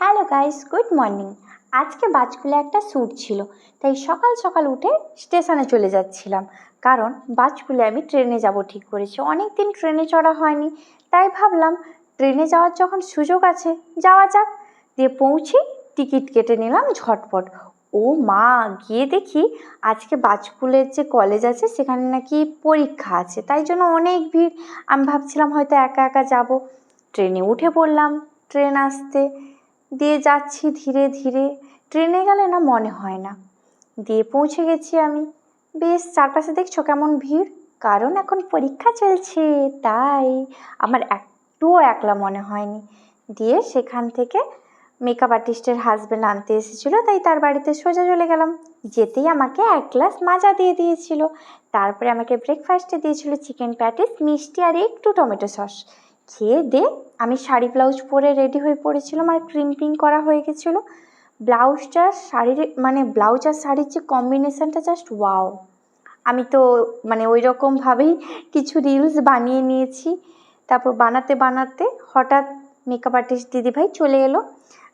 Hello guys, good morning. আজকে বাজকুলে একটা shoot ছিল, তাই সকাল সকাল উঠে স্টেশনে চলে যাচ্ছিলাম। কারণ বাজকুলে আমি ট্রেনে যাব ঠিক করেছি, অনেক দিন ট্রেনে চড়া হয়নি, তাই ভাবলাম ট্রেনে যাওয়ার যখন সুযোগ আছে যাওয়া যাক। দিয়ে পৌঁছে টিকিট কেটে নিলাম ঝটপট। ও মা, গিয়ে দেখি আজকে বাজকুলের যে কলেজ আছে সেখানে নাকি পরীক্ষা আছে, তাই জন্য অনেক ভিড়। আমি ভাবছিলাম হয়তো একা একা যাব। ট্রেনে উঠে পড়লাম, ট্রেন আসতে দিয়ে যাচ্ছি ধীরে ধীরে। ট্রেনে গেলে না মনে হয় না। দিয়ে পৌঁছে গেছি আমি। বেশ চারপাশে দেখছো কেমন ভিড়, কারণ এখন পরীক্ষা চলছে, তাই আমার একটুও একলা মনে হয়নি। দিয়ে সেখান থেকে মেকআপ আর্টিস্টের হাজব্যান্ড আনতে এসেছিলো, তাই তার বাড়িতে সোজা চলে গেলাম। যেতেই আমাকে এক গ্লাস মাজা দিয়ে দিয়েছিল। তারপরে আমাকে ব্রেকফাস্টে দিয়েছিল চিকেন প্যাটিস, মিষ্টি আর একটু টমেটো সস। খেয়ে দে আমি শাড়ি ব্লাউজ পরে রেডি হয়ে পড়েছিলাম, আর ক্রিম্পিং করা হয়ে গেছিলো। ব্লাউজটা শাড়ির ব্লাউজ আর শাড়ির যে কম্বিনেশানটা জাস্ট ওয়াও। আমি তো ওই রকমভাবেই কিছু রিলস বানিয়ে নিয়েছি। তারপর বানাতে বানাতে হঠাৎ মেকআপ আর্টিস্ট দিদিভাই চলে এলো।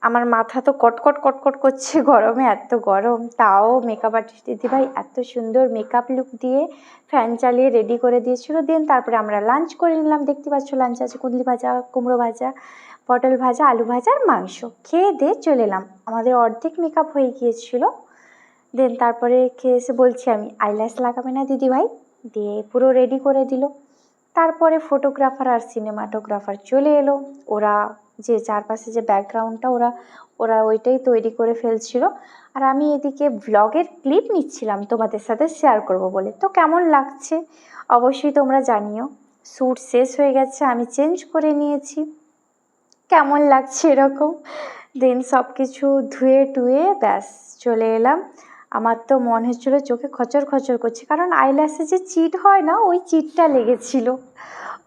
আমার মাথা তো কটকট কটকট করছে গরমে, এত গরম, তাও মেকআপ আর্টিস্ট দিদিভাই এত সুন্দর মেকআপ লুক দিয়ে ফ্যান চালিয়ে রেডি করে দিয়েছিল। দেন তারপরে আমরা লাঞ্চ করে নিলাম। দেখতে পাচ্ছ লাঞ্চ আছে কুঁদলি ভাজা, কুমড়ো ভাজা, পটল ভাজা, আলু ভাজা আর মাংস। খেয়ে দিয়ে চলে এলাম, আমাদের অর্ধেক মেকআপ হয়ে গিয়েছিলো। দেন তারপরে খেয়ে এসে বলছি আমি, আইল্যাশ লাগাবে না দিদিভাই? দিয়ে পুরো রেডি করে দিল। তারপরে ফটোগ্রাফার আর সিনেমাটোগ্রাফার চলে এলো। ওরা যে চারপাশে যে ব্যাকগ্রাউন্ডটা ওরা ওইটাই তৈরি করে ফেলছিল, আর আমি এদিকে ভ্লগের ক্লিপ নিচ্ছিলাম তোমাদের সাথে শেয়ার করব বলে। তো কেমন লাগছে অবশ্যই তোমরা জানিও। শ্যুট শেষ হয়ে গেছে, আমি চেঞ্জ করে নিয়েছি। কেমন লাগছে এরকম? দেন সব কিছু ধুয়ে টুয়ে ব্যাস চলে এলাম। আমার তো মনে হচ্ছিলো চোখে খচর খচর করছে, কারণ আইল্যাশে যে চিট হয় না, ওই চিটটা লেগেছিল।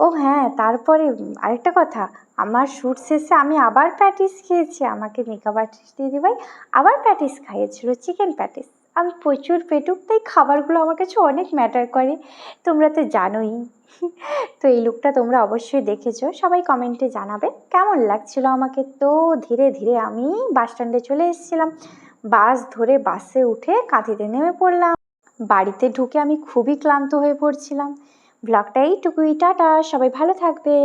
ও হ্যাঁ, তারপরে আরেকটা কথা, আমার শ্যুট শেষে আমি আবার প্যাটিস খেয়েছি। আমাকে মেকআপ আর্টিস্ট দিদিভাই আবার প্যাটিস খাইয়েছিল, চিকেন প্যাটিস। আমি প্রচুর পেটুক, তাই খাবারগুলো আমার কাছে অনেক ম্যাটার করে, তোমরা তো জানোই। তো এই লুকটা তোমরা অবশ্যই দেখেছো, সবাই কমেন্টে জানাবে কেমন লাগছিল আমাকে। তো ধীরে ধীরে আমি বাস স্ট্যান্ডে চলে এসেছিলাম। বাস ধরে বাসে উঠে কাঁথিতে নেমে পড়লাম। বাড়িতে ঢুকে আমি খুবই ক্লান্ত হয়ে পড়ছিলাম। ব্লগটা এইটুকুই, টাটা, সবাই ভালো থাকবে।